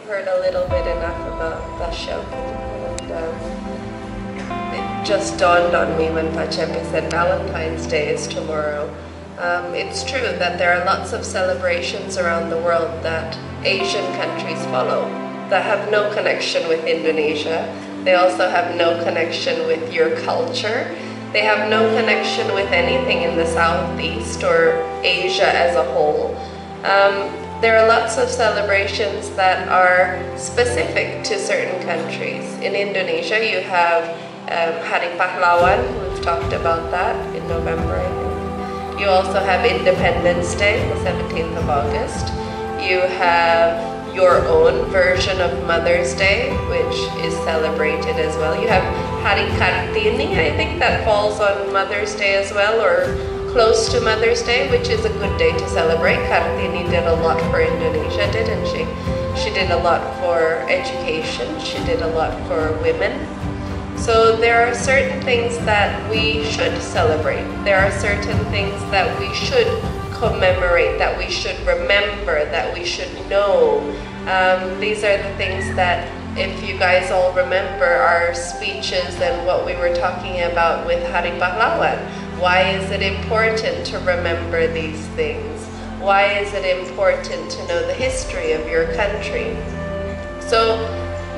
heard a little bit enough about Tasyabuh, and it just dawned on me when Tasyabbuh said Valentine's Day is tomorrow. It's true that there are lots of celebrations around the world that Asian countries follow that have no connection with Indonesia. They also have no connection with your culture. They have no connection with anything in the Southeast or Asia as a whole. There are lots of celebrations that are specific to certain countries. In Indonesia, you have Hari Pahlawan. We've talked about that in November, I think. You also have Independence Day, the 17th of August. You have your own version of Mother's Day, which is celebrated as well. You have Hari Kartini, I think that falls on Mother's Day as well, or close to Mother's Day, which is a good day to celebrate. Kartini did a lot for Indonesia, didn't she? She did a lot for education. She did a lot for women. So there are certain things that we should celebrate. There are certain things that we should commemorate, that we should remember, that we should know. These are the things that, if you guys all remember our speeches and what we were talking about with Hari Pahlawan, why is it important to remember these things? Why is it important to know the history of your country? So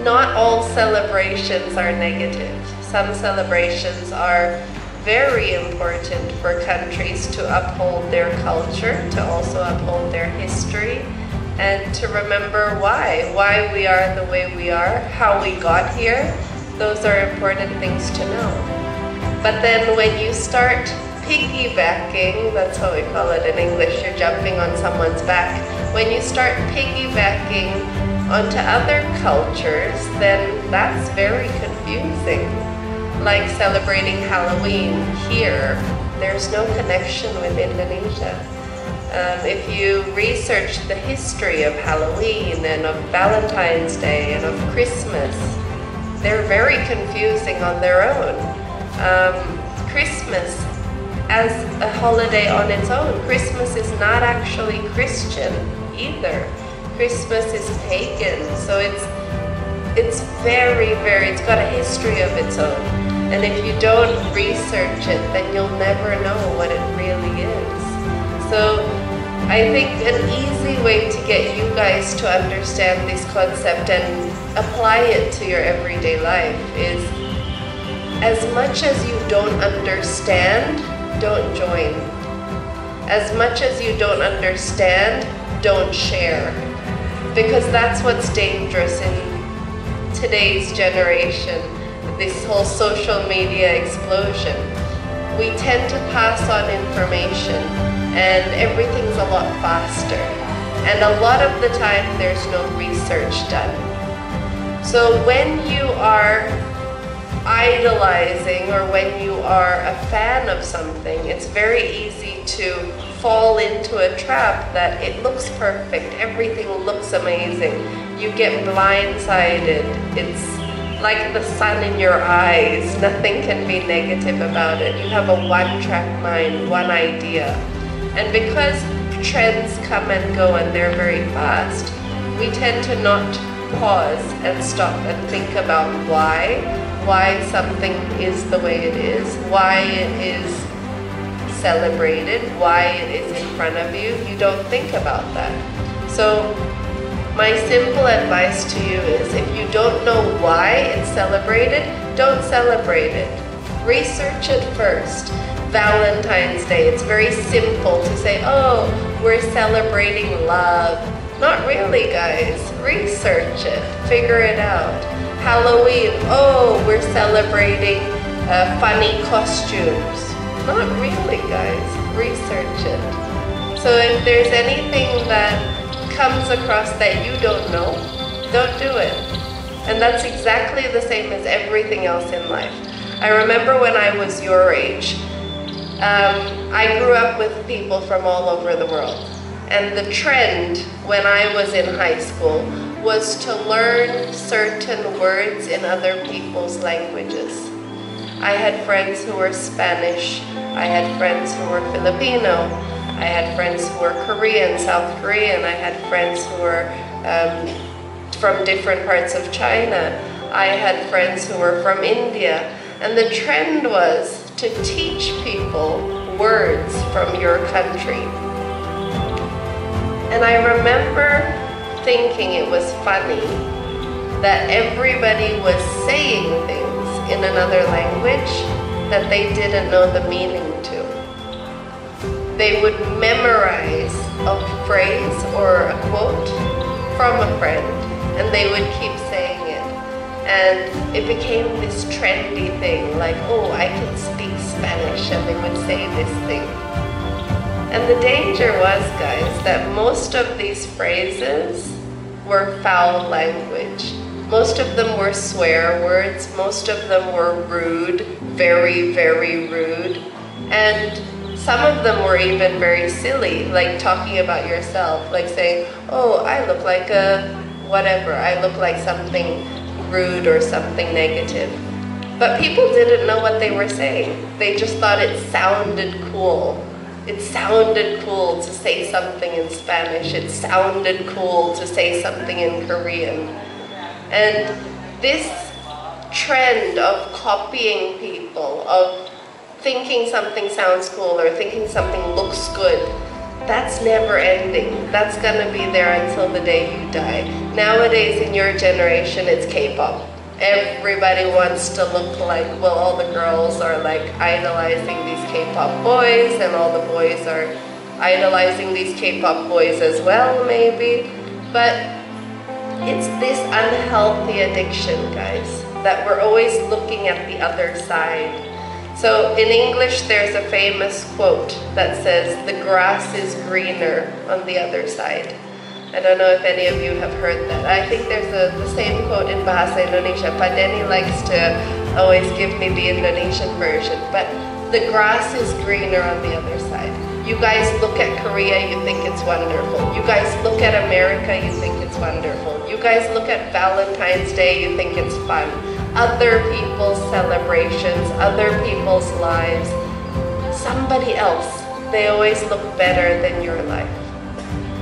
not all celebrations are negative. Some celebrations are very important for countries to uphold their culture, to also uphold their history, and to remember why we are the way we are, how we got here. Those are important things to know. But then when you start piggybacking, that's how we call it in English, you're jumping on someone's back. When you start piggybacking onto other cultures, then that's very confusing. Like celebrating Halloween here, there's no connection with Indonesia. If you research the history of Halloween and of Valentine's Day and of Christmas, they're very confusing on their own. Christmas as a holiday on its own, Christmas is not actually Christian either. Christmas is pagan, so it's very, it's got a history of its own. And if you don't research it, then you'll never know what it really is. So I think an easy way to get you guys to understand this concept and apply it to your everyday life is, as much as you don't understand, don't join. As much as you don't understand, don't share. Because that's what's dangerous in today's generation, this whole social media explosion. We tend to pass on information and everything's a lot faster. And a lot of the time there's no research done. So when you are idolizing or when you are a fan of something, it's very easy to fall into a trap that it looks perfect, everything looks amazing. You get blindsided. It's like the sun in your eyes. Nothing can be negative about it. You have a one-track mind, one idea. And because trends come and go and they're very fast, we tend to not pause and stop and think about why something is the way it is, why it is celebrated, why it is in front of you. You don't think about that. So my simple advice to you is, if you don't know why it's celebrated, don't celebrate it. Research it first. Valentine's Day, it's very simple to say, oh, we're celebrating love. Not really, guys. Research it. Figure it out. Halloween, oh, we're celebrating funny costumes. Not really, guys. Research it. So if there's anything that comes across that you don't know, don't do it. And that's exactly the same as everything else in life. I remember when I was your age, I grew up with people from all over the world. And the trend when I was in high school was to learn certain words in other people's languages. I had friends who were Spanish, I had friends who were Filipino, I had friends who were Korean, South Korean, I had friends who were from different parts of China. I had friends who were from India, and the trend was to teach people words from your country. And I remember thinking it was funny that everybody was saying things in another language that they didn't know the meaning to. They would memorize a phrase or a quote from a friend, and they would keep saying it. And it became this trendy thing, like, oh, I can speak Spanish, and they would say this thing. And the danger was, guys, that most of these phrases were foul language. Most of them were swear words, most of them were rude, very, very rude. And some of them were even very silly, like talking about yourself, like saying, oh, I look like a whatever, I look like something rude or something negative. But people didn't know what they were saying. They just thought it sounded cool. It sounded cool to say something in Spanish. It sounded cool to say something in Korean. And this trend of copying people, of thinking something sounds cool or thinking something looks good, that's never ending. That's gonna be there until the day you die. Nowadays in your generation, it's K-pop. Everybody wants to look like, well, all the girls are like idolizing these K-pop boys, and all the boys are idolizing these K-pop boys as well, maybe. But it's this unhealthy addiction, guys, that we're always looking at the other side. So in English, there's a famous quote that says, the grass is greener on the other side. I don't know if any of you have heard that. I think there's the same quote in Bahasa Indonesia. Pak Denny likes to always give me the Indonesian version. But the grass is greener on the other side. You guys look at Korea, you think it's wonderful. You guys look at America, you think it's wonderful. You guys look at Valentine's Day, you think it's fun. Other people's celebrations, other people's lives. Somebody else, they always look better than your life.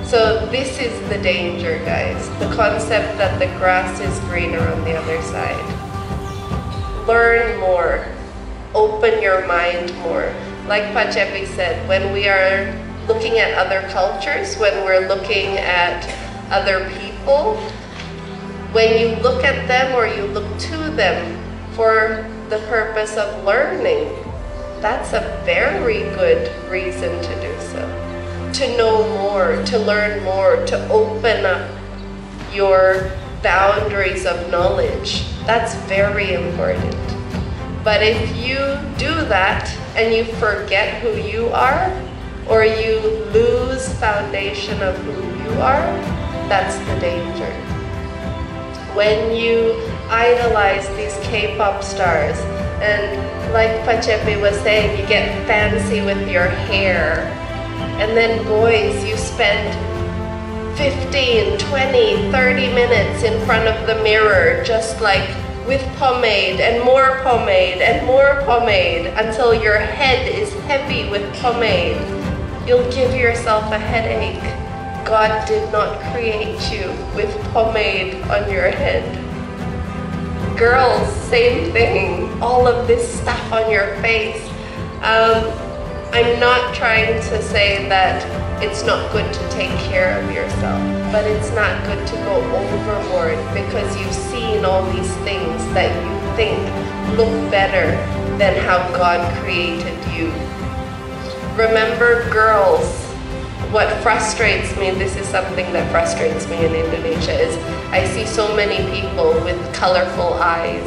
So this is the danger, guys. The concept that the grass is greener on the other side. Learn more. Open your mind more. Like Pachepi said, when we are looking at other cultures, when we're looking at other people, when you look at them or you look to them for the purpose of learning, that's a very good reason to do so. To know more, to learn more, to open up your boundaries of knowledge. That's very important. But if you do that and you forget who you are, or you lose foundation of who you are, that's the danger. When you idolize these K-pop stars, and like Pachepi was saying, you get fancy with your hair, and then boys, you spend 15, 20, 30 minutes in front of the mirror, just like with pomade and more pomade and more pomade until your head is heavy with pomade. You'll give yourself a headache. God did not create you with pomade on your head. Girls, same thing. All of this stuff on your face. I'm not trying to say that it's not good to take care of yourself, but it's not good to go overboard because you've seen all these things that you think look better than how God created you. Remember, girls, what frustrates me, this is something that frustrates me in Indonesia, is I see so many people with colorful eyes.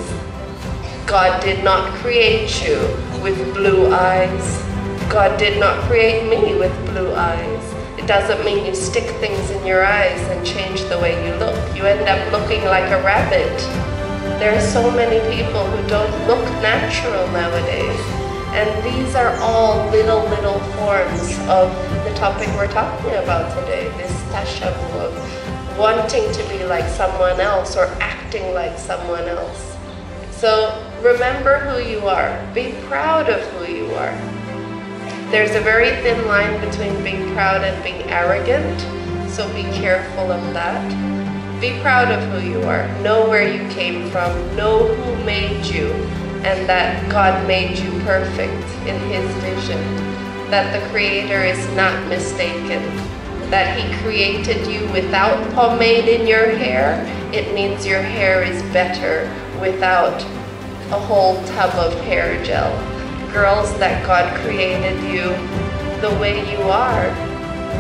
God did not create you with blue eyes. God did not create me with blue eyes. It doesn't mean you stick things in your eyes and change the way you look. You end up looking like a rabbit. There are so many people who don't look natural nowadays. And these are all little forms of the topic we're talking about today, this Tasyabuh, of wanting to be like someone else or acting like someone else. So remember who you are. Be proud of who you are. There's a very thin line between being proud and being arrogant, so be careful of that. Be proud of who you are. Know where you came from. Know who made you, and that God made you perfect in His vision. That the Creator is not mistaken. That He created you without pomade in your hair. It means your hair is better without a whole tub of hair gel. Girls, that God created you the way you are,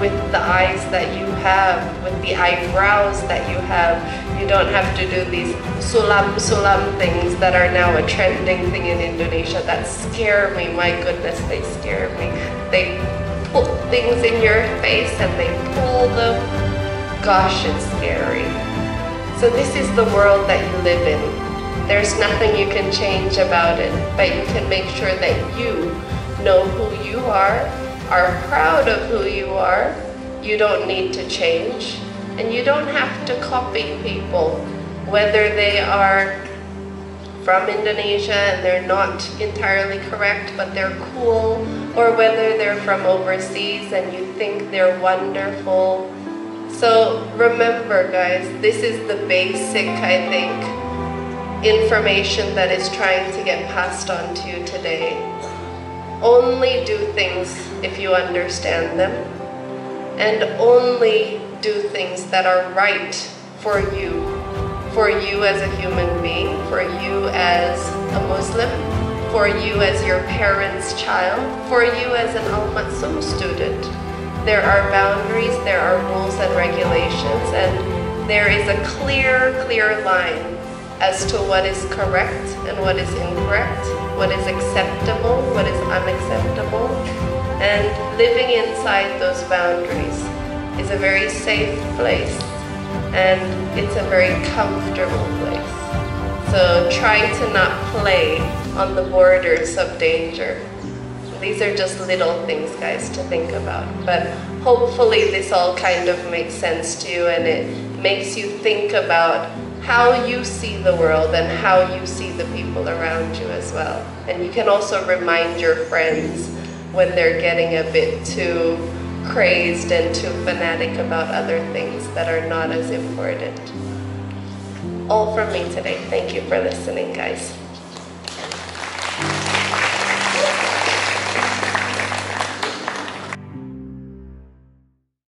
with the eyes that you have, with the eyebrows that you have. You don't have to do these sulam things that are now a trending thing in Indonesia that scare me. My goodness, they scare me. They put things in your face and they pull them. Gosh, it's scary. So this is the world that you live in. There's nothing you can change about it, but you can make sure that you know who you are proud of who you are. You don't need to change, and you don't have to copy people, whether they are from Indonesia and they're not entirely correct but they're cool, or whether they're from overseas and you think they're wonderful. So remember, guys, this is the basic, I think, information that is trying to get passed on to you today. Only do things if you understand them, and only do things that are right for you as a human being, for you as a Muslim, for you as your parents' child, for you as an Al-Masoem student. There are boundaries, there are rules and regulations, and there is a clear line as to what is correct and what is incorrect, what is acceptable, what is unacceptable. And living inside those boundaries is a very safe place, and it's a very comfortable place. So try to not play on the borders of danger. These are just little things, guys, to think about. But hopefully this all kind of makes sense to you, and it makes you think about how you see the world and how you see the people around you as well. And you can also remind your friends when they're getting a bit too crazed and too fanatic about other things that are not as important. All from me today. Thank you for listening, guys.